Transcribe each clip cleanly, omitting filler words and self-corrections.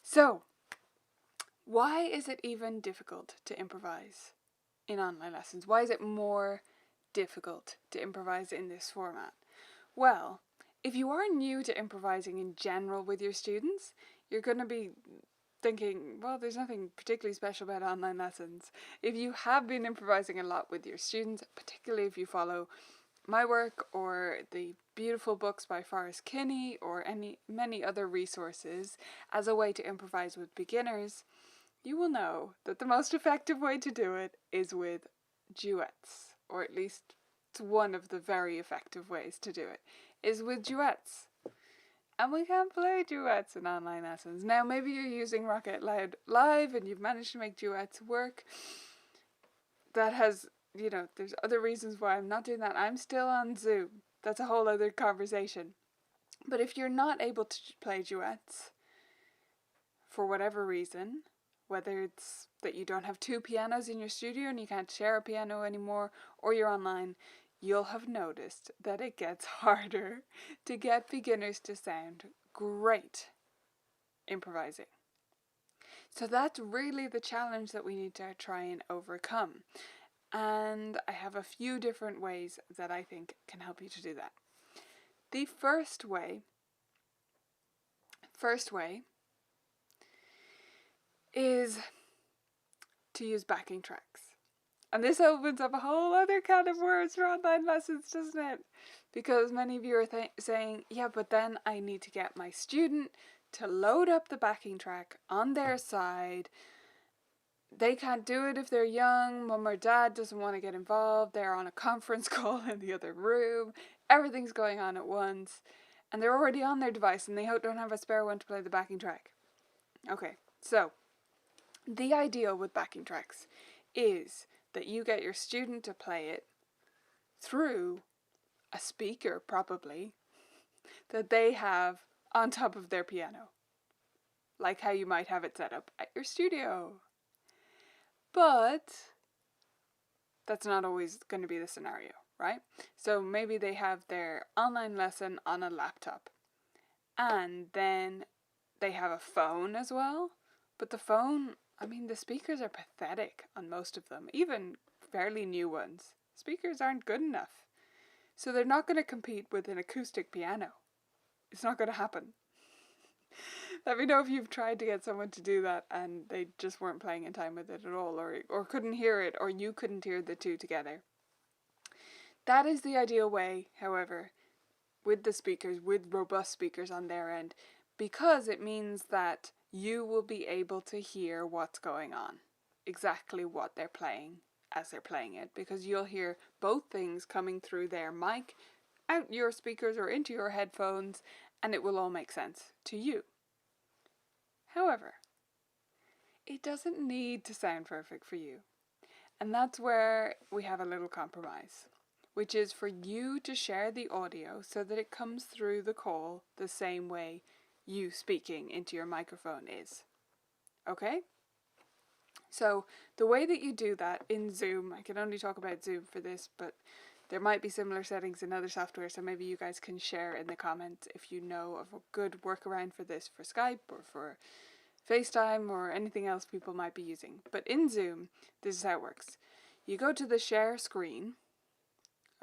So, why is it even difficult to improvise in online lessons? Why is it more difficult to improvise in this format? Well, if you are new to improvising in general with your students, you're going to be thinking, well, there's nothing particularly special about online lessons. If you have been improvising a lot with your students, particularly if you follow my work or the beautiful books by Forrest Kinney or many other resources as a way to improvise with beginners, you will know that the most effective way to do it is with duets, or at least it's one of the very effective ways to do it, is with duets. And we can't play duets in online lessons. Now, maybe you're using Rocket Loud Live and you've managed to make duets work. That has, there's other reasons why I'm not doing that. I'm still on Zoom. That's a whole other conversation. But if you're not able to play duets, for whatever reason, whether it's that you don't have two pianos in your studio and you can't share a piano anymore, or you're online, you'll have noticed that it gets harder to get beginners to sound great improvising. So that's really the challenge that we need to try and overcome. And I have a few different ways that I think can help you to do that. The first way is to use backing tracks. And this opens up a whole other can of worms for online lessons, doesn't it? Because many of you are saying, yeah, but then I need to get my student to load up the backing track on their side. They can't do it if they're young. Mum or dad doesn't want to get involved. They're on a conference call in the other room. Everything's going on at once. And they're already on their device and they don't have a spare one to play the backing track. Okay, so the ideal with backing tracks is that you get your student to play it through a speaker, probably, that they have on top of their piano. Like how you might have it set up at your studio. But that's not always going to be the scenario, right? So maybe they have their online lesson on a laptop. And then they have a phone as well. But the phone, the speakers are pathetic on most of them, even fairly new ones. Speakers aren't good enough. So they're not going to compete with an acoustic piano. It's not going to happen. Let me know if you've tried to get someone to do that and they just weren't playing in time with it at all, or couldn't hear it, or you couldn't hear the two together. That is the ideal way, however, with the speakers, with robust speakers on their end, because it means that you will be able to hear what's going on, exactly what they're playing as they're playing it, because you'll hear both things coming through their mic, out your speakers or into your headphones, and it will all make sense to you. However, it doesn't need to sound perfect for you. And that's where we have a little compromise, which is for you to share the audio so that it comes through the call the same way you speaking into your microphone is. Okay? So the way that you do that in Zoom, I can only talk about Zoom for this, but there might be similar settings in other software, so maybe you guys can share in the comments if you know of a good workaround for this for Skype or for FaceTime or anything else people might be using. But in Zoom, this is how it works. You go to the share screen,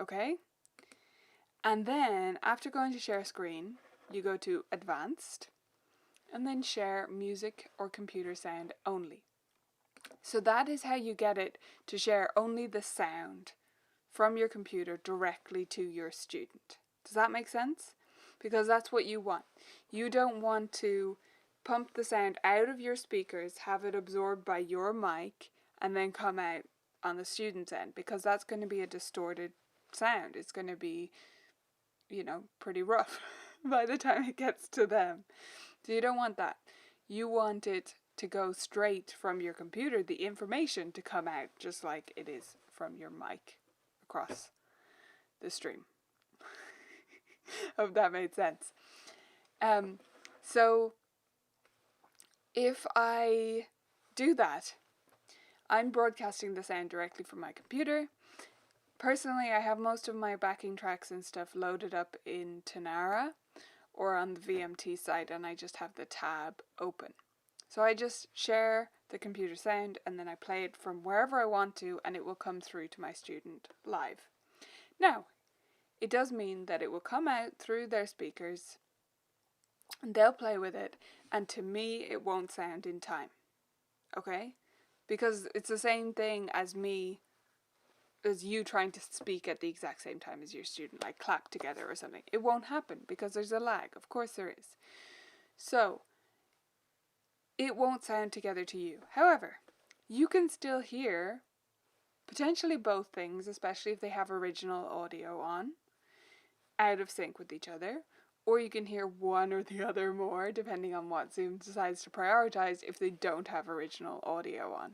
okay? And then after going to share screen, you go to advanced and then share music or computer sound only. So that is how you get it to share only the sound from your computer directly to your student. Does that make sense? Because that's what you want. You don't want to pump the sound out of your speakers, have it absorbed by your mic, and then come out on the student's end, because that's going to be a distorted sound. It's going to be, pretty rough by the time it gets to them. So you don't want that. You want it to go straight from your computer, the information to come out just like it is from your mic across the stream. Hope that made sense. So if I do that, I'm broadcasting the sound directly from my computer. Personally, I have most of my backing tracks and stuff loaded up in Tonara or on the VMT site, and I just have the tab open. So I just share the computer sound and then I play it from wherever I want to, and it will come through to my student live. Now, it does mean that it will come out through their speakers and they'll play with it, and to me it won't sound in time. Okay? Because it's the same thing as you trying to speak at the exact same time as your student, like clap together or something. It won't happen because there's a lag. Of course there is. So, it won't sound together to you. However, you can still hear potentially both things, especially if they have original audio on, out of sync with each other, or you can hear one or the other more, depending on what Zoom decides to prioritize if they don't have original audio on.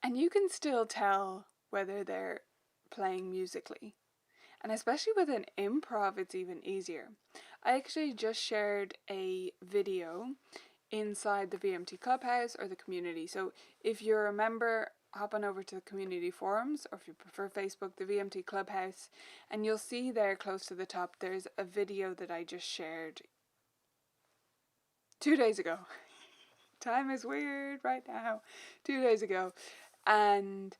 And you can still tell whether they're playing musically. And especially with an improv, it's even easier. I actually just shared a video inside the VMT Clubhouse or the community. So if you're a member, hop on over to the community forums, or if you prefer Facebook, the VMT Clubhouse, and you'll see there close to the top there's a video that I just shared 2 days ago. Time is weird right now. 2 days ago. And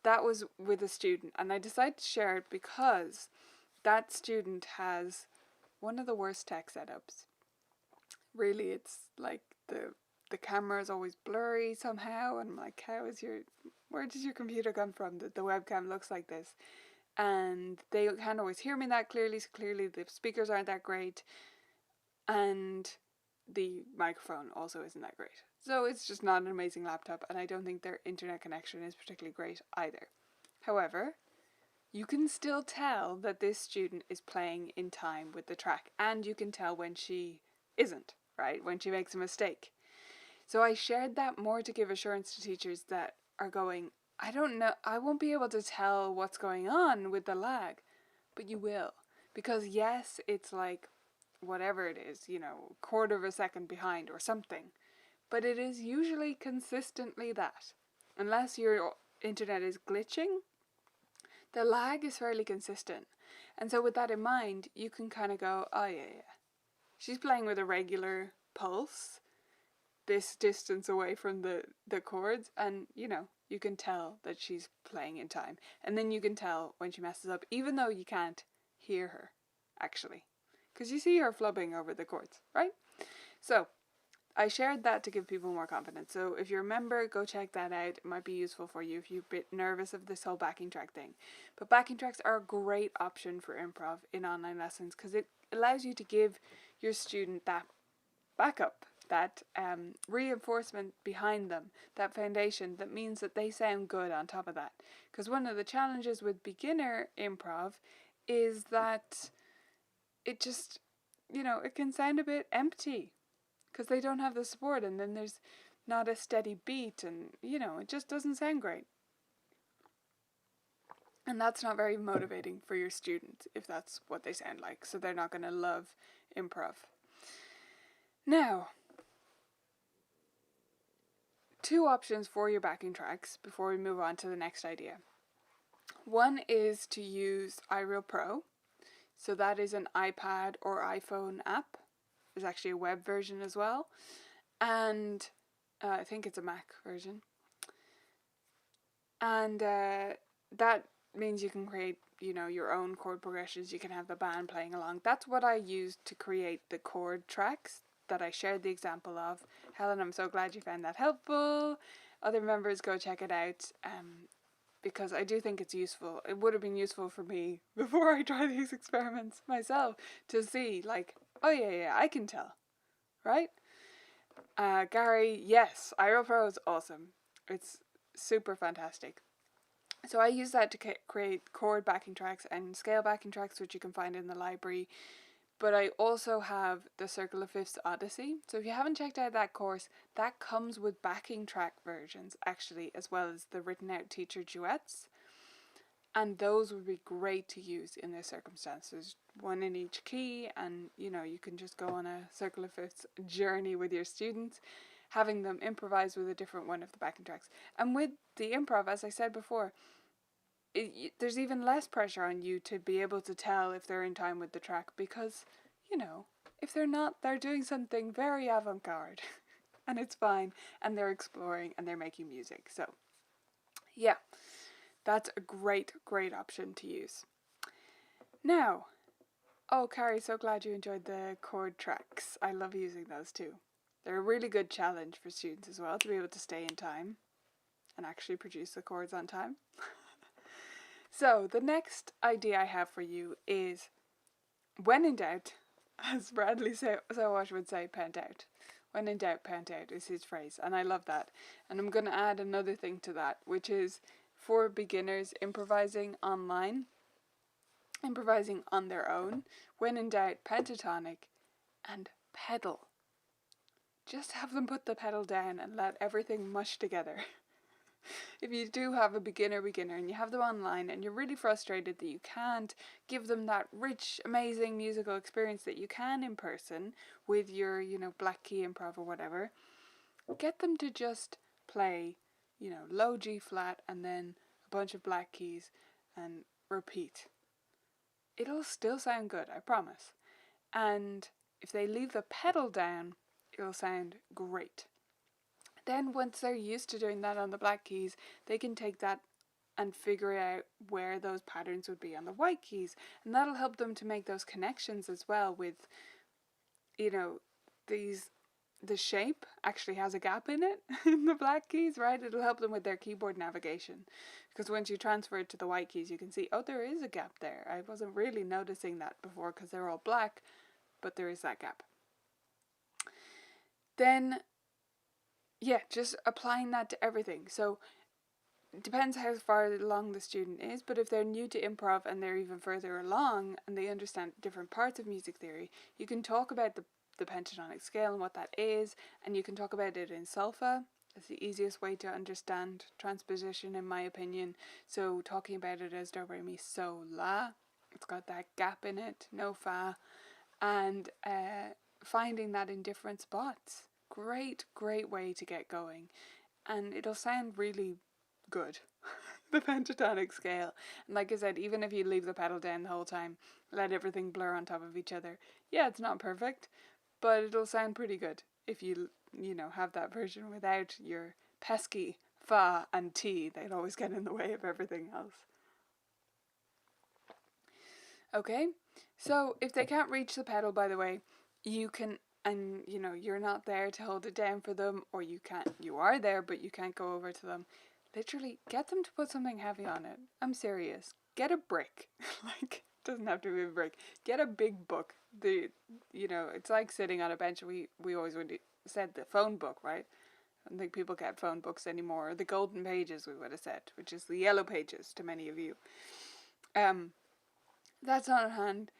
that was with a student, and I decided to share it because that student has one of the worst tech setups. Really, it's like the camera is always blurry somehow, and I'm like, where does your computer come from that the webcam looks like this? And they can't always hear me that clearly, so clearly the speakers aren't that great, and the microphone also isn't that great. So it's just not an amazing laptop, and I don't think their internet connection is particularly great either. However, you can still tell that this student is playing in time with the track, and you can tell when she isn't, right? When she makes a mistake. So I shared that more to give assurance to teachers that are going, I don't know, I won't be able to tell what's going on with the lag, but you will. Because yes, it's like, whatever it is, a quarter of a second behind or something. But it is usually consistently that. Unless your internet is glitching, the lag is fairly consistent. And so with that in mind, you can kind of go, oh yeah. She's playing with a regular pulse, this distance away from the chords, and you can tell that she's playing in time. And then you can tell when she messes up, even though you can't hear her, actually. Because you see her flubbing over the chords, right? So, I shared that to give people more confidence. So if you're a member, go check that out. It might be useful for you if you're a bit nervous of this whole backing track thing. But backing tracks are a great option for improv in online lessons because it allows you to give your student that backup, that reinforcement behind them, that foundation that means that they sound good on top of that. Because one of the challenges with beginner improv is that it just, it can sound a bit empty. Because they don't have the support, and then there's not a steady beat, and it just doesn't sound great. And that's not very motivating for your students if that's what they sound like, so they're not going to love improv. Now, 2 options for your backing tracks before we move on to the next idea. One is to use iReal Pro, so that is an iPad or iPhone app. There's actually a web version as well, and I think it's a Mac version, and that means you can create your own chord progressions. You can have the band playing along. That's what I used to create the chord tracks that I shared the example of. Helen, I'm so glad you found that helpful. Other members, go check it out, because I do think it's useful. It would have been useful for me before I try these experiments myself to see, like, oh yeah, I can tell, right? Gary, yes, iReal Pro is awesome. It's super fantastic. So I use that to create chord backing tracks and scale backing tracks, which you can find in the library. But I also have the Circle of Fifths Odyssey. So if you haven't checked out that course, that comes with backing track versions, actually, as well as the written out teacher duets. And those would be great to use in this circumstances. One in each key, and you can just go on a Circle of Fifths journey with your students, having them improvise with a different one of the backing tracks. And with the improv, as I said before, there's even less pressure on you to be able to tell if they're in time with the track, because, you know, if they're not, they're doing something very avant-garde and it's fine, and they're exploring and they're making music. So, yeah, that's a great, great option to use. Now, oh, Carrie, so glad you enjoyed the chord tracks. I love using those too. They're a really good challenge for students as well, to be able to stay in time and actually produce the chords on time. So the next idea I have for you is, when in doubt, as Bradley Sowash would say, pant out. When in doubt, pant out is his phrase, and I love that. And I'm going to add another thing to that, which is for beginners improvising online, improvising on their own. When in doubt, pentatonic and pedal. Just have them put the pedal down and let everything mush together. If you do have a beginner and you have them online and you're really frustrated that you can't give them that rich, amazing musical experience that you can in person with your, black key improv or whatever, get them to just play, low G flat and then a bunch of black keys and repeat. It'll still sound good, I promise. And if they leave the pedal down, it'll sound great. Then once they're used to doing that on the black keys, they can take that and figure out where those patterns would be on the white keys. And that'll help them to make those connections as well with, the shape actually has a gap in it in the black keys, right? It'll help them with their keyboard navigation. Because once you transfer it to the white keys, you can see, oh, there is a gap there. I wasn't really noticing that before because they're all black, but there is that gap. Then, yeah, just applying that to everything. So it depends how far along the student is, but if they're new to improv and they're even further along and they understand different parts of music theory, you can talk about the pentatonic scale and what that is, and you can talk about it in solfa. That's the easiest way to understand transposition, in my opinion. So talking about it as do, re, mi, so, la, it's got that gap in it, no fa, and finding that in different spots. Great way to get going, and it'll sound really good. The pentatonic scale. And like I said, even if you leave the pedal down the whole time, let everything blur on top of each other, yeah, it's not perfect, but it'll sound pretty good if you have that version without your pesky fa and ti. They'd always get in the way of everything else. Okay, so if they can't reach the pedal, by the way, you can, and you're not there to hold it down for them, or you are there but you can't go over to them, literally get them to put something heavy on it. I'm serious. Get a brick. Like, doesn't have to be a brick. Get a big book. It's like sitting on a bench. We always said the phone book, right? I don't think people get phone books anymore. Or the golden pages, we would have said, which is the yellow pages to many of you. That's on hand.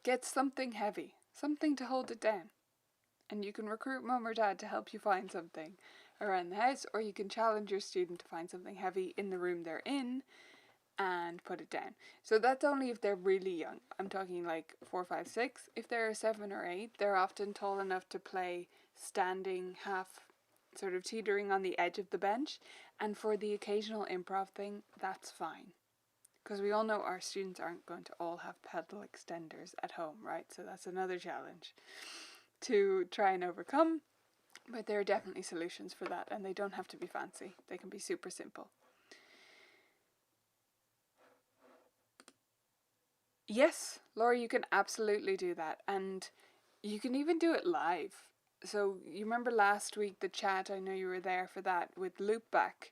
Get something heavy. Something to hold it down. And you can recruit mum or dad to help you find something around the house, or you can challenge your student to find something heavy in the room they're in and put it down. So that's only if they're really young. I'm talking like 4, 5, 6. If they're 7 or 8, they're often tall enough to play standing, half sort of teetering on the edge of the bench. And for the occasional improv thing, that's fine. Because we all know our students aren't going to all have pedal extenders at home, right? So that's another challenge to try and overcome. But there are definitely solutions for that, and they don't have to be fancy. They can be super simple. Yes, Laura, you can absolutely do that, and you can even do it live. So you remember last week the chat, I know you were there for that, with loopback.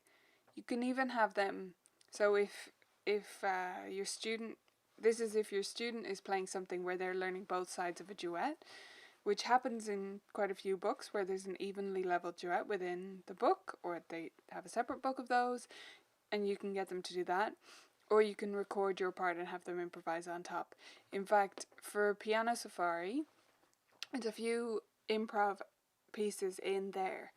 You can even have them, so if your student, this is if your student is playing something where they're learning both sides of a duet, which happens in quite a few books where there's an evenly leveled duet within the book, or they have a separate book of those, and you can get them to do that. Or you can record your part and have them improvise on top. In fact, for Piano Safari, there's a few improv pieces in there,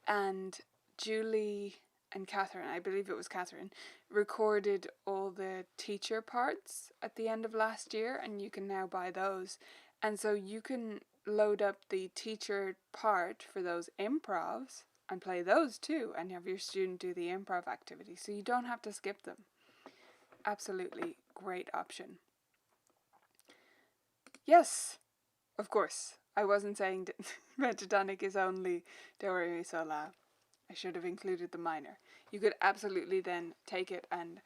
and Julie and Catherine, I believe it was Catherine, recorded all the teacher parts at the end of last year, and you can now buy those. And so you can load up the teacher part for those improvs and play those too, and have your student do the improv activity, so you don't have to skip them. absolutely great option. Yes, of course. I wasn't saying pentatonic is only do, re, mi, sol, la. I should have included the minor. You could absolutely then take it and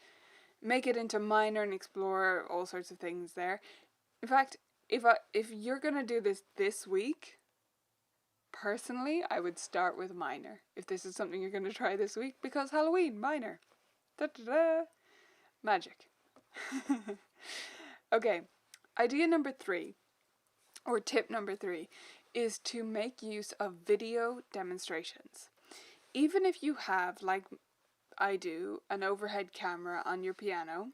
make it into minor and explore all sorts of things there. In fact, if you're gonna do this week, personally, I would start with minor. If this is something you're gonna try this week, because Halloween, minor. Da-da-da. Magic. Okay, idea number 3, or tip number 3, is to make use of video demonstrations. Even if you have, like I do, an overhead camera on your piano,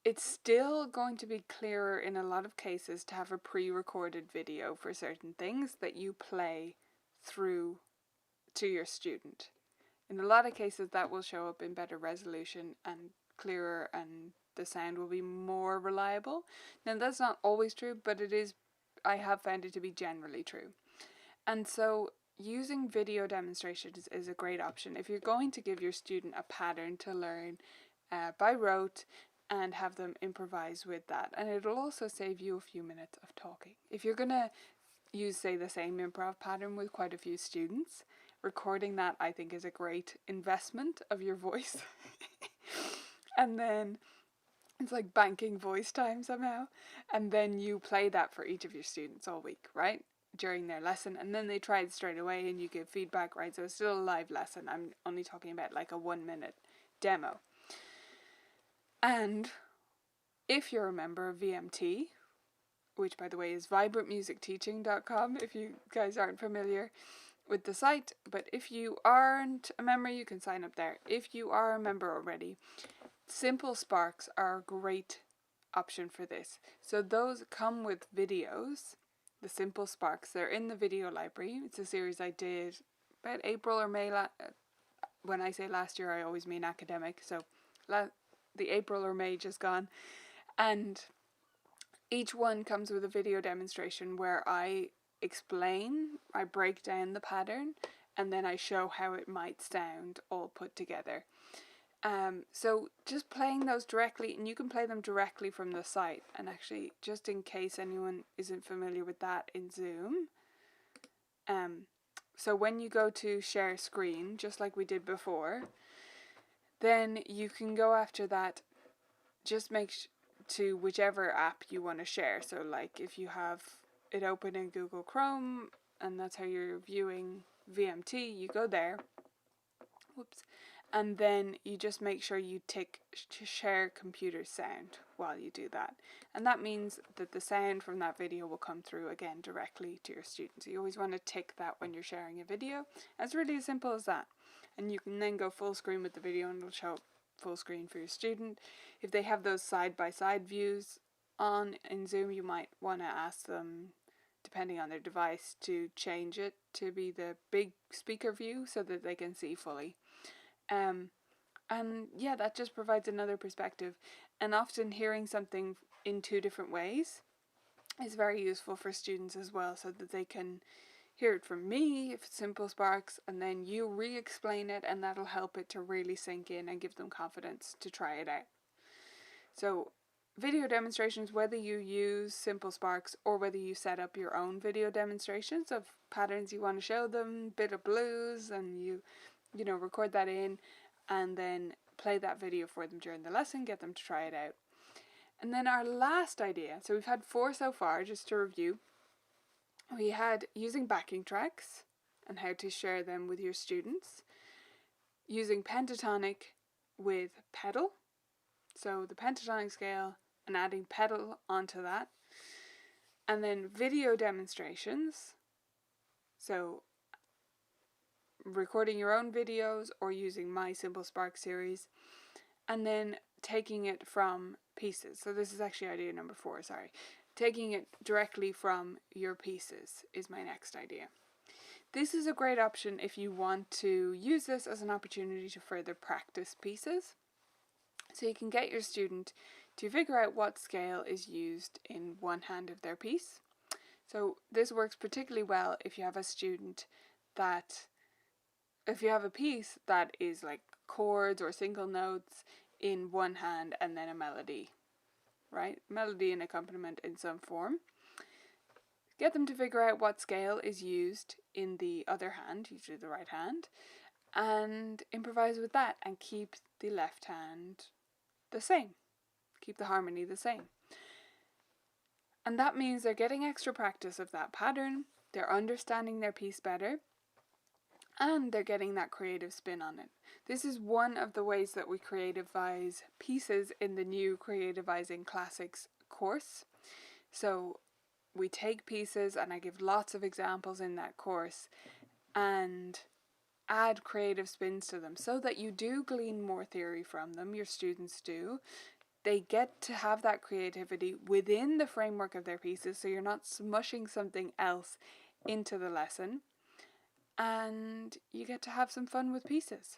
it's still going to be clearer in a lot of cases to have a pre-recorded video for certain things that you play through to your student. In a lot of cases that will show up in better resolution and clearer, and the sound will be more reliable. Now that's not always true, but I have found it to be generally true. And so using video demonstrations is a great option if you're going to give your student a pattern to learn by rote and have them improvise with that. And it'll also save you a few minutes of talking. If you're going to use, say, the same improv pattern with quite a few students, recording that, I think, is a great investment of your voice. And then it's like banking voice time somehow. And then you play that for each of your students all week, right? During their lesson, and then they try it straight away and you give feedback, right? So it's still a live lesson. I'm only talking about like a 1-minute demo. And if you're a member of VMT, which by the way is vibrantmusicteaching.com if you guys aren't familiar with the site, but if you aren't a member, you can sign up there. If you are a member already, Simple Sparks are a great option for this. So those come with videos. The Simple Sparks, they're in the video library. It's a series I did about April or May. When I say last year, I always mean academic. So the April or May just gone. And each one comes with a video demonstration where I break down the pattern, and then I show how it might sound all put together. So just playing those directly, and you can play them directly from the site. And actually, just in case anyone isn't familiar with that in Zoom, so when you go to share screen, just like we did before, then you can go after that, just to whichever app you want to share. So like if you have it open in Google Chrome, and that's how you're viewing VMT, you go there. Whoops. And then you just make sure you tick to share computer sound while you do that. And that means that the sound from that video will come through again directly to your students. So you always want to tick that when you're sharing a video. And it's really as simple as that. And you can then go full screen with the video and it'll show up full screen for your student. If they have those side-by-side views on in Zoom, you might want to ask them, depending on their device, to change it to be the big speaker view so that they can see fully. And yeah, that just provides another perspective. And often hearing something in 2 different ways is very useful for students as well, so that they can hear it from me, if it's Simple Sparks, and then you re-explain it, and that'll help it to really sink in and give them confidence to try it out. So video demonstrations, whether you use Simple Sparks or whether you set up your own video demonstrations of patterns you want to show them, bit of blues, and you record that in and then play that video for them during the lesson, get them to try it out. And then our last idea, so we've had 4 so far, just to review. We had using backing tracks and how to share them with your students, using pentatonic with pedal, so the pentatonic scale and adding pedal onto that, and then video demonstrations, so recording your own videos or using my Simple Spark series, and then taking it from pieces. So this is actually idea number 4, sorry. Taking it directly from your pieces is my next idea. This is a great option if you want to use this as an opportunity to further practice pieces. So you can get your student to figure out what scale is used in one hand of their piece. So this works particularly well if you have a student if you have a piece that is like chords or single notes in one hand and then a melody, right? Melody and accompaniment in some form. Get them to figure out what scale is used in the other hand, usually the right hand, and improvise with that and keep the left hand the same. Keep the harmony the same. And that means they're getting extra practice of that pattern, they're understanding their piece better, and they're getting that creative spin on it. This is one of the ways that we creativize pieces in the new Creativizing Classics course. So we take pieces, and I give lots of examples in that course, and add creative spins to them so that you do glean more theory from them, your students do. They get to have that creativity within the framework of their pieces, so you're not smushing something else into the lesson, and you get to have some fun with pieces.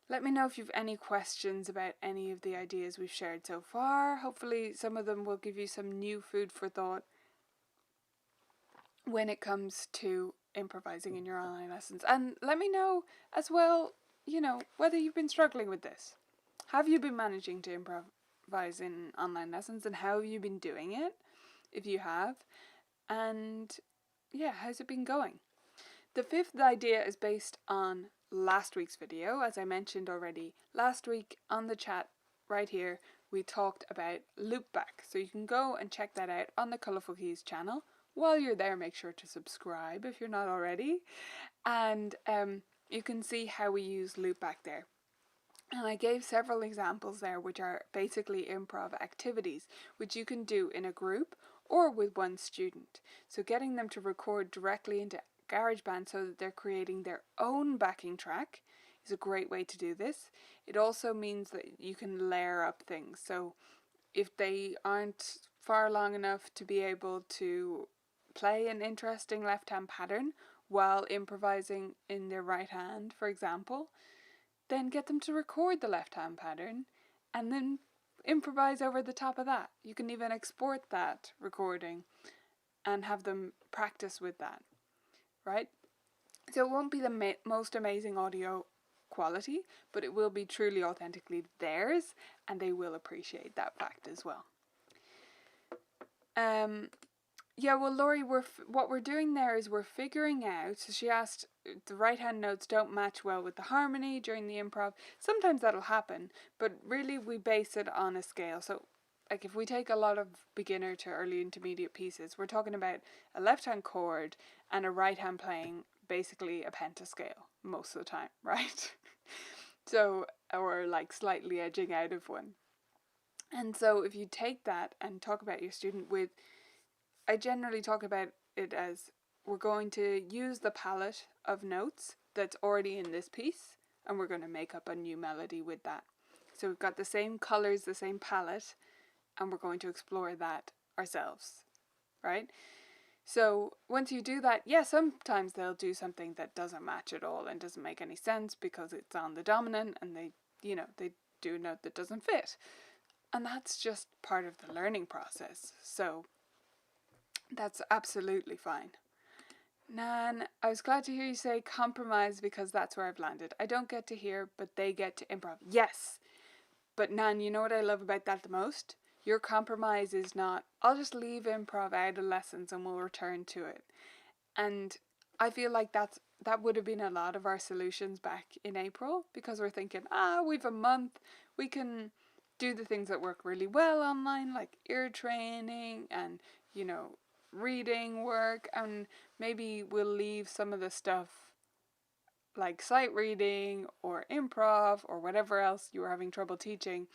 Let me know if you've any questions about any of the ideas we've shared so far. Hopefully some of them will give you some new food for thought when it comes to improvising in your online lessons. And let me know as well, whether you've been struggling with this. Have you been managing to improvise in online lessons, and how have you been doing it, if you have? And yeah, how's it been going? The fifth idea is based on last week's video. As I mentioned already, last week on the chat right here, we talked about loopback. So you can go and check that out on the Colourful Keys channel. While you're there, make sure to subscribe if you're not already. And you can see how we use loopback there. And I gave several examples there, which are basically improv activities, which you can do in a group or with one student. So getting them to record directly into GarageBand so that they're creating their own backing track is a great way to do this. It also means that you can layer up things. So if they aren't far along enough to be able to play an interesting left-hand pattern while improvising in their right hand, for example, then get them to record the left-hand pattern and then improvise over the top of that. You can even export that recording and have them practice with that, right? So it won't be the most amazing audio quality, but it will be truly authentically theirs, and they will appreciate that fact as well. Yeah, well, Laurie, what we're doing there is we're figuring out, so she asked, the right-hand notes don't match well with the harmony during the improv. Sometimes that'll happen, but really we base it on a scale. So, like, if we take a lot of beginner to early intermediate pieces, we're talking about a left-hand chord and a right-hand playing basically a pentascale most of the time, right? So, or like slightly edging out of one. And so if you take that and talk about your student with, I generally talk about it as we're going to use the palette of notes that's already in this piece, and we're going to make up a new melody with that. So we've got the same colors, the same palette, and we're going to explore that ourselves, right? So once you do that, yeah, sometimes they'll do something that doesn't match at all and doesn't make any sense because it's on the dominant and they do a note that doesn't fit. And that's just part of the learning process. So that's absolutely fine. Nan, I was glad to hear you say compromise because that's where I've landed. I don't get to hear, but they get to improv. Yes, but Nan, you know what I love about that the most? Your compromise is not, I'll just leave improv out of lessons and we'll return to it. And I feel like that would have been a lot of our solutions back in April, because we're thinking, we've a month, we can do the things that work really well online, like ear training and, reading work, and maybe we'll leave some of the stuff like sight reading or improv or whatever else you were having trouble teaching.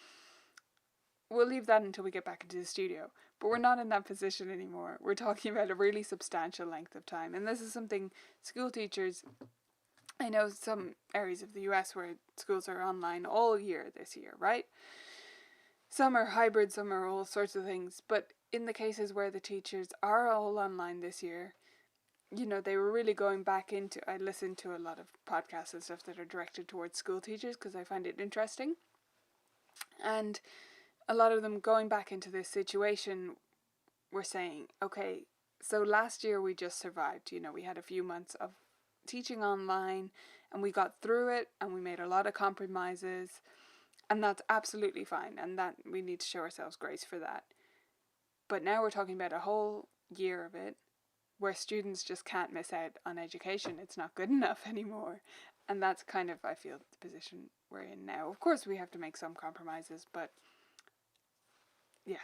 We'll leave that until we get back into the studio. But we're not in that position anymore. We're talking about a really substantial length of time. And this is something school teachers, I know some areas of the US where schools are online all year this year, right? Some are hybrid, some are all sorts of things. But in the cases where the teachers are all online this year, they were really going back into, I listened to a lot of podcasts and stuff that are directed towards school teachers because I find it interesting. And a lot of them going back into this situation were saying, okay, so last year we just survived. We had a few months of teaching online and we got through it and we made a lot of compromises And that's absolutely fine, and that we need to show ourselves grace for that. But now we're talking about a whole year of it where students just can't miss out on education. It's not good enough anymore. And that's kind of, I feel, the position we're in now. Of course, we have to make some compromises, but yeah,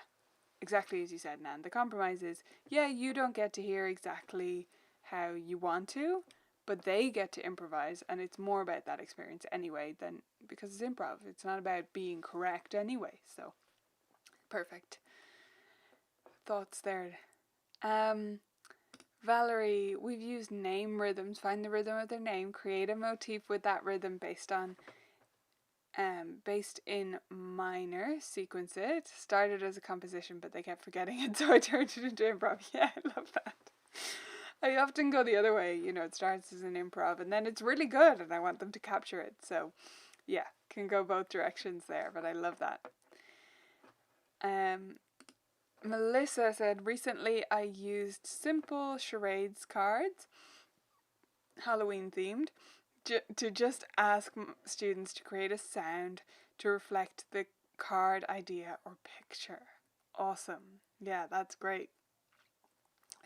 exactly as you said, Nan. The compromise is, yeah, you don't get to hear exactly how you want to, but they get to improvise, and it's more about that experience anyway than, because it's improv. It's not about being correct anyway. So, perfect thoughts there. Valerie, we've used name rhythms. Find the rhythm of their name. Create a motif with that rhythm based in minor. Sequence it. Started as a composition, but they kept forgetting it, so I turned it into improv. Yeah, I love that. I often go the other way. It starts as an improv, and then it's really good, and I want them to capture it. So, yeah, can go both directions there, but I love that. Melissa said, recently I used simple charades cards, Halloween themed, to just ask students to create a sound to reflect the card idea or picture. Awesome. Yeah, that's great.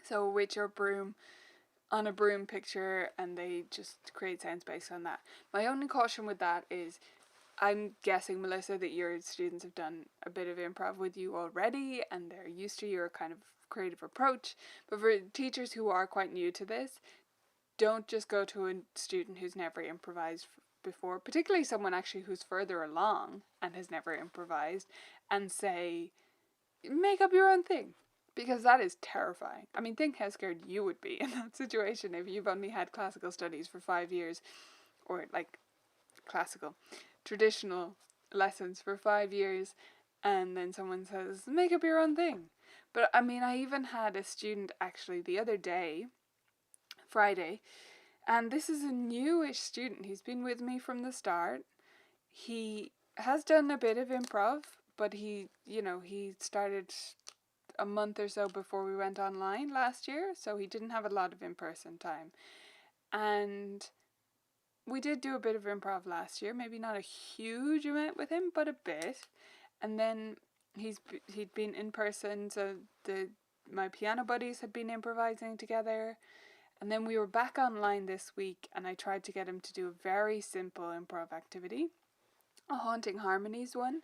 So with your broom, on a broom picture, and they just create sounds based on that. My only caution with that is, I'm guessing, Melissa, that your students have done a bit of improv with you already and they're used to your kind of creative approach. But for teachers who are quite new to this, don't just go to a student who's never improvised before, particularly someone actually who's further along and has never improvised, and say, make up your own thing. Because that is terrifying. I mean, think how scared you would be in that situation if you've only had classical studies for 5 years, or like traditional lessons for 5 years, and then someone says, make up your own thing. But I mean, I even had a student actually the other day, Friday, and this is a newish student. He's been with me from the start. He has done a bit of improv, but he started a month or so before we went online last year, so he didn't have a lot of in-person time. And we did do a bit of improv last year, maybe not a huge amount with him, but a bit. And then he'd been in person, so my piano buddies had been improvising together. And then we were back online this week, and I tried to get him to do a very simple improv activity, a haunting harmonies one,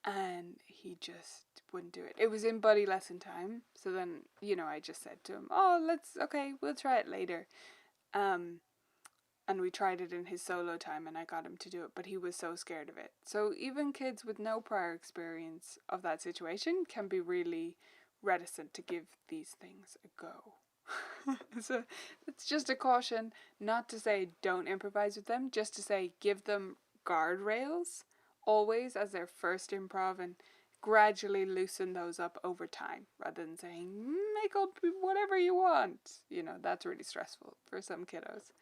and he just wouldn't do it. It was in buddy lesson time, so then, I just said to him, we'll try it later. And we tried it in his solo time, and I got him to do it, but he was so scared of it. So even kids with no prior experience of that situation can be really reticent to give these things a go. So it's just a caution, not to say don't improvise with them, just to say give them guardrails always as their first improv, and gradually loosen those up over time, rather than saying make up whatever you want. That's really stressful for some kiddos.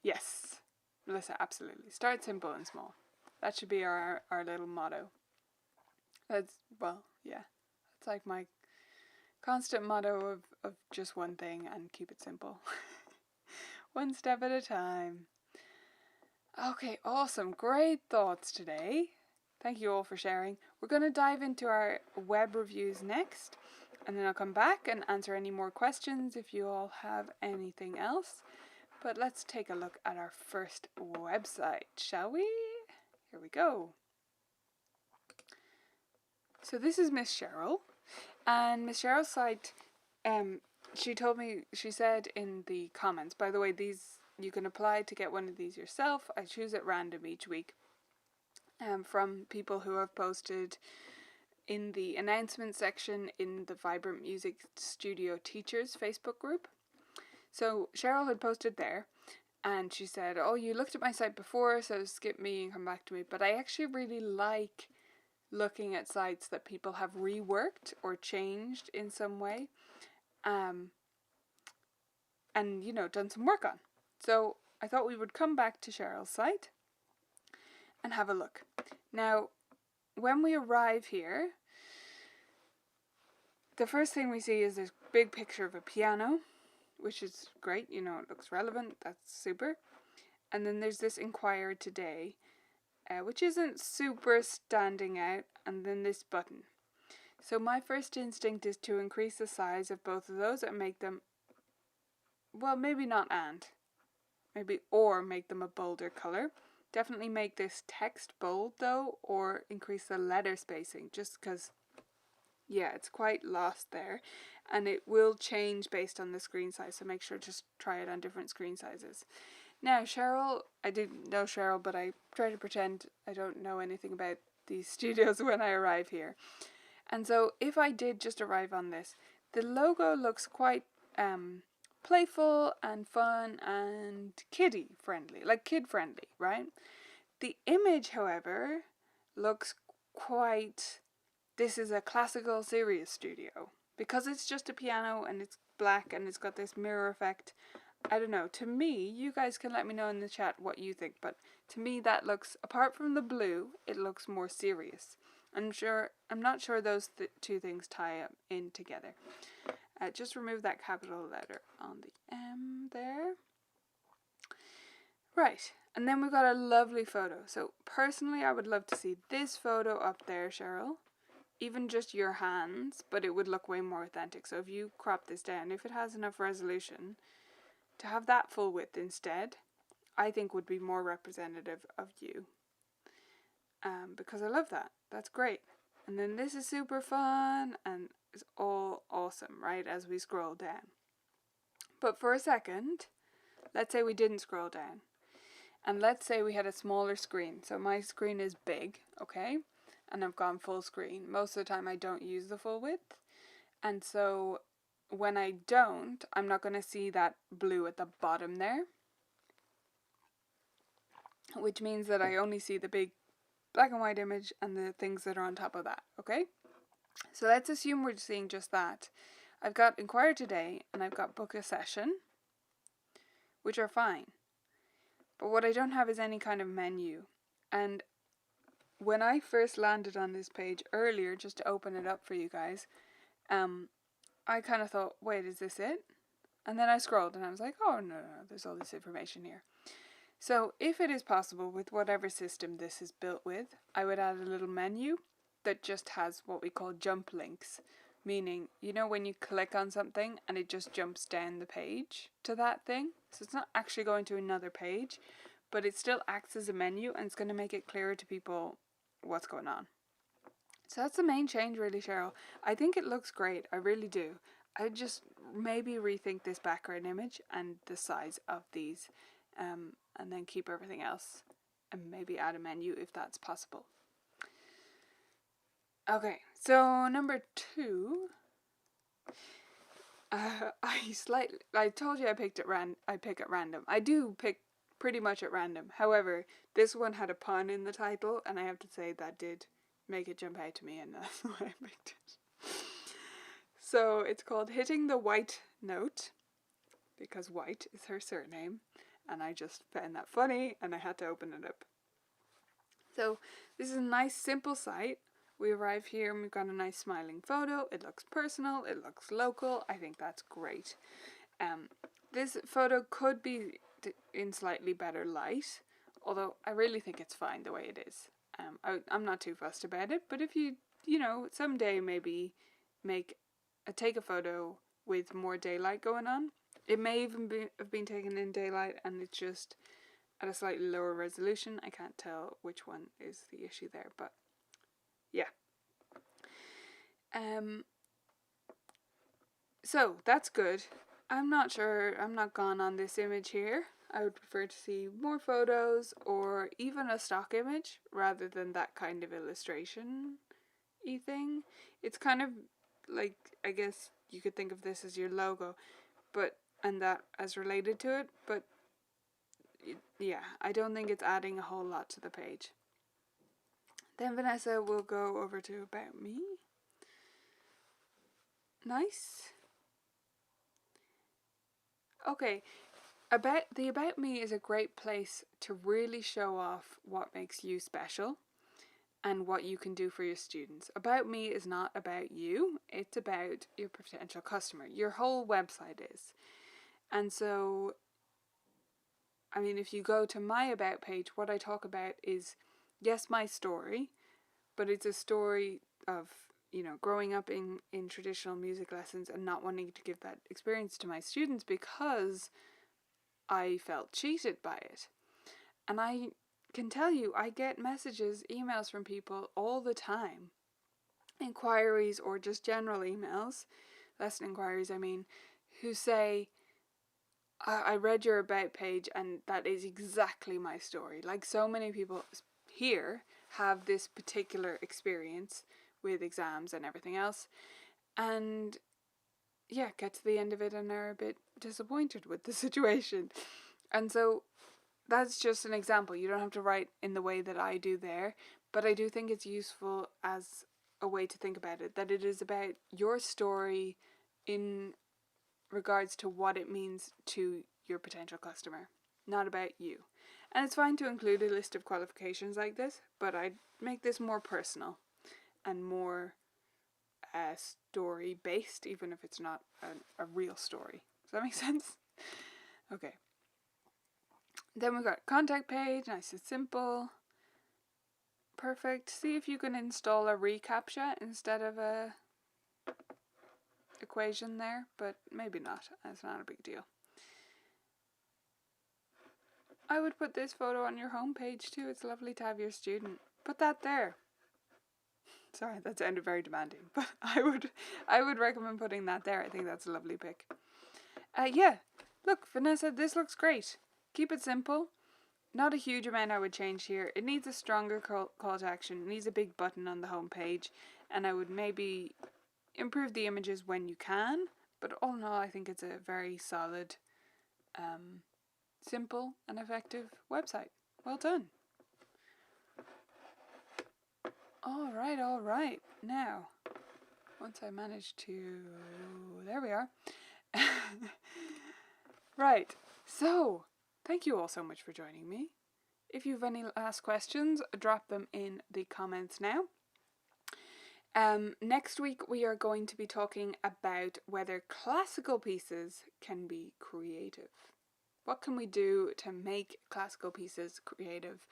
Yes, Melissa, absolutely. Start simple and small. That should be our little motto. It's like my constant motto of just one thing and keep it simple. One step at a time. Okay, awesome. Great thoughts today. Thank you all for sharing. We're going to dive into our web reviews next, and then I'll come back and answer any more questions if you all have anything else. But let's take a look at our first website, shall we? Here we go. So this is Miss Cheryl, and Miss Cheryl's site, she said in the comments, by the way, these, you can apply to get one of these yourself. I choose at random each week from people who have posted in the announcement section in the Vibrant Music Studio Teachers Facebook group. So Cheryl had posted there, and she said, you looked at my site before, so skip me and come back to me. But I actually really like looking at sites that people have reworked or changed in some way, and done some work on. So I thought we would come back to Cheryl's site and have a look. Now, when we arrive here, the first thing we see is this big picture of a piano which is great. You know, it looks relevant. That's super. And then there's this inquire today, which isn't super standing out. And then this button. So my first instinct is to increase the size of both of those and make them, well, maybe not and. Maybe or make them a bolder color. Definitely make this text bold though, or increase the letter spacing, just because, yeah, it's quite lost there. And it will change based on the screen size, so make sure to try it on different screen sizes. Now, Cheryl, I didn't know Cheryl, but I try to pretend I don't know anything about these studios when I arrive here. And so if I did just arrive on this, the logo looks quite playful and fun and kiddie friendly, like kid friendly, right? The image, however, looks quite, this is a classical serious studio, because it's just a piano and it's black and it's got this mirror effect. I don't know, to me, you guys can let me know in the chat what you think, but to me that looks, apart from the blue, it looks more serious. I'm not sure those two things tie up in together. Just remove that capital letter on the M there. Right, and then we've got a lovely photo. So personally, I would love to see this photo up there, Cheryl. Even just your hands, but it would look way more authentic. So if you crop this down, if it has enough resolution, to have that full width instead, I think would be more representative of you. Because I love that. That's great. And then this is super fun and it's all awesome, right, as we scroll down. But for a second, let's say we didn't scroll down. And let's say we had a smaller screen. So my screen is big, okay? And I've gone full screen. Most of the time I don't use the full width. And so when I don't, I'm not going to see that blue at the bottom there. Which means that I only see the big black and white image and the things that are on top of that, okay? So let's assume we're seeing just that. I've got inquire today and I've got book a session, which are fine. But what I don't have is any kind of menu. And when I first landed on this page earlier, just to open it up for you guys, I kind of thought, wait, is this it? And then I scrolled and I was like, oh, no, there's all this information here. So if it is possible with whatever system this is built with, I would add a little menu that just has what we call jump links. Meaning, you know when you click on something and it just jumps down the page to that thing? So it's not actually going to another page, but it still acts as a menu and it's going to make it clearer to people what's going on. So that's the main change really, Cheryl. I think it looks great, I really do. I just maybe rethink this background image and the size of these, and then keep everything else and maybe add a menu if that's possible. Okay, so number 2. I told you I pick at random. I do pick pretty much at random. However, this one had a pun in the title, and I have to say that did make it jump out to me, and that's why I picked it. So it's called Hitting the White Note, because White is her surname, and I just found that funny, and I had to open it up. So this is a nice simple site. We arrive here and we've got a nice smiling photo. It looks personal, it looks local. I think that's great. This photo could be in slightly better light, although I really think it's fine the way it is. I'm not too fussed about it, but if you someday maybe take a photo with more daylight going on. It may even have been taken in daylight and it's just at a slightly lower resolution. I can't tell which one is the issue there, but yeah. So that's good. I'm not sure, I'm not gone on this image here. I would prefer to see more photos or even a stock image rather than that kind of illustration-y thing. It's kind of like, I guess you could think of this as your logo, and that as related to it, but yeah, I don't think it's adding a whole lot to the page. Then Vanessa will go over to About Me. Nice. Okay, About Me is a great place to really show off what makes you special and what you can do for your students. About Me is not about you, it's about your potential customer. Your whole website is. And so, I mean, if you go to my About page, what I talk about is, yes, my story, but it's a story of, growing up in traditional music lessons and not wanting to give that experience to my students because I felt cheated by it. And I can tell you, I get messages, emails from people all the time, inquiries or just general emails, lesson inquiries, I mean, who say, I read your About page and that is exactly my story. Like, so many people here have this particular experience with exams and everything else, and yeah, get to the end of it and are a bit disappointed with the situation. And so that's just an example. You don't have to write in the way that I do there, but I do think it's useful as a way to think about it, that it is about your story in regards to what it means to your potential customer, not about you. And it's fine to include a list of qualifications like this, but I'd make this more personal and more story based, even if it's not a real story. Does that make sense? Okay. Then we've got contact page, nice and simple. Perfect. See if you can install a reCAPTCHA instead of a equation there, but maybe not. That's not a big deal. I would put this photo on your homepage too. It's lovely to have your student. Put that there. Sorry, that sounded very demanding, but I would recommend putting that there. I think that's a lovely pic. Yeah, look, Vanessa, this looks great. Keep it simple. Not a huge amount I would change here. It needs a stronger call to action. It needs a big button on the homepage, and I would maybe improve the images when you can. But all in all, I think it's a very solid, simple and effective website. Well done. All right. Now, once I manage to... There we are. Right. So, thank you all so much for joining me. If you have any last questions, drop them in the comments now. Next week we are going to be talking about whether classical pieces can be creative. What can we do to make classical pieces creative?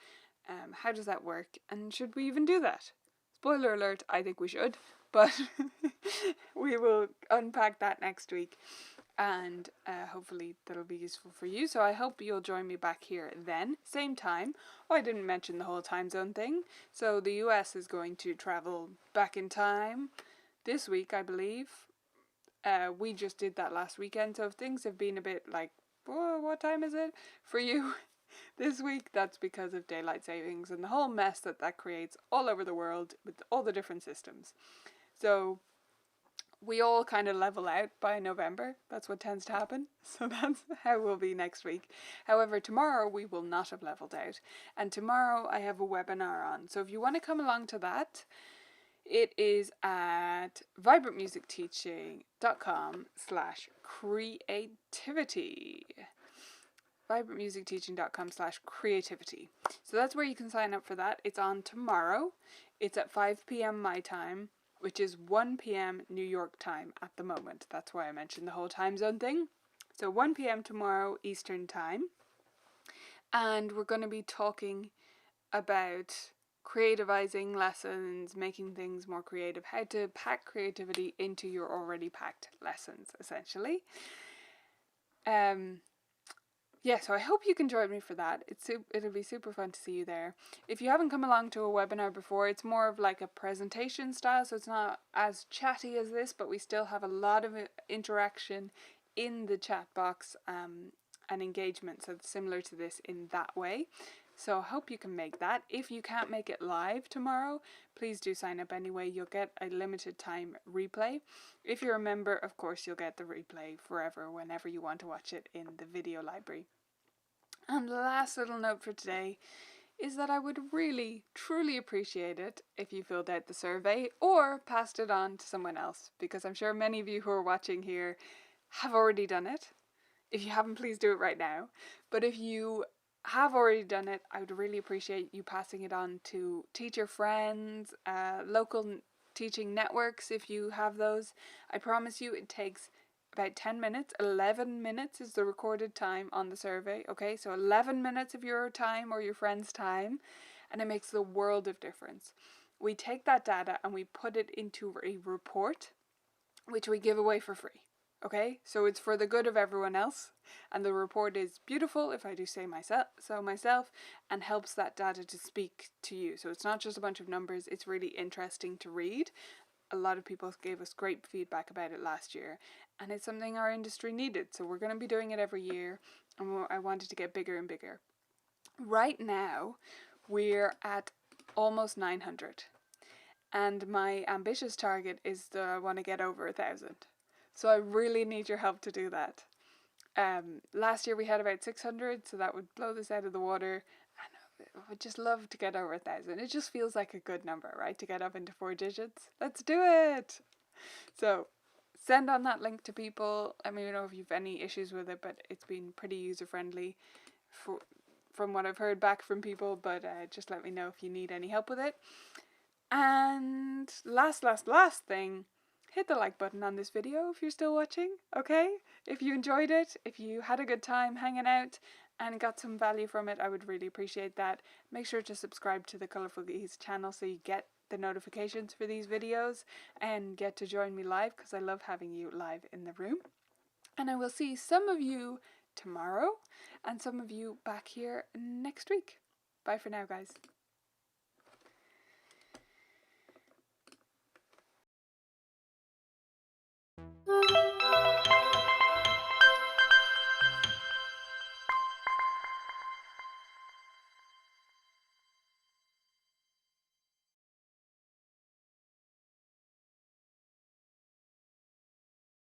How does that work? And should we even do that? Spoiler alert, I think we should, but we will unpack that next week, and hopefully that'll be useful for you. So I hope you'll join me back here then, same time. Oh, I didn't mention the whole time zone thing. So the US is going to travel back in time this week, I believe. We just did that last weekend, so if things have been a bit like, whoa, what time is it for you this week, that's because of daylight savings and the whole mess that creates all over the world with all the different systems. So we all kind of level out by November. That's what tends to happen. So that's how we'll be next week. However, tomorrow we will not have leveled out. And tomorrow I have a webinar on. So if you want to come along to that, it is at vibrantmusicteaching.com/creativity. vibrantmusicteaching.com/creativity. So that's where you can sign up for that. It's on tomorrow. It's at 5 p.m. my time, which is 1 p.m. New York time at the moment. That's why I mentioned the whole time zone thing. So 1 p.m. tomorrow Eastern time. And we're going to be talking about creativizing lessons, making things more creative, how to pack creativity into your already packed lessons, essentially. Yeah, so I hope you can join me for that. It'll be super fun to see you there. If you haven't come along to a webinar before, it's more of like a presentation style, so it's not as chatty as this, but we still have a lot of interaction in the chat box and engagement, so it's similar to this in that way. So I hope you can make that. If you can't make it live tomorrow, please do sign up anyway. You'll get a limited time replay. If you're a member, of course, you'll get the replay forever whenever you want to watch it in the video library. And the last little note for today is that I would really, truly appreciate it if you filled out the survey or passed it on to someone else, because I'm sure many of you who are watching here have already done it. If you haven't, please do it right now. But if you have already done it, I would really appreciate you passing it on to teacher friends, local teaching networks if you have those. I promise you it takes about 10 minutes. 11 minutes is the recorded time on the survey, okay? So 11 minutes of your time or your friend's time, and it makes the world of difference. We take that data and we put it into a report, which we give away for free, okay? So it's for the good of everyone else, and the report is beautiful, if I do say myself, and helps that data to speak to you. So it's not just a bunch of numbers, it's really interesting to read. A lot of people gave us great feedback about it last year, and it's something our industry needed, so we're going to be doing it every year, and I wanted to get bigger and bigger. Right now, we're at almost 900, and my ambitious target is that I want to get over 1,000. So I really need your help to do that. Last year we had about 600, so that would blow this out of the water. I would just love to get over 1,000. It just feels like a good number, right? To get up into 4 digits. Let's do it! So, send on that link to people. Let me know if you've any issues with it, but it's been pretty user-friendly from what I've heard back from people, but just let me know if you need any help with it. And last thing, hit the like button on this video if you're still watching, okay? If you enjoyed it, if you had a good time hanging out and got some value from it, I would really appreciate that. Make sure to subscribe to the Colourful Geese channel so you get the notifications for these videos and get to join me live, because I love having you live in the room. And I will see some of you tomorrow and some of you back here next week. Bye for now, guys.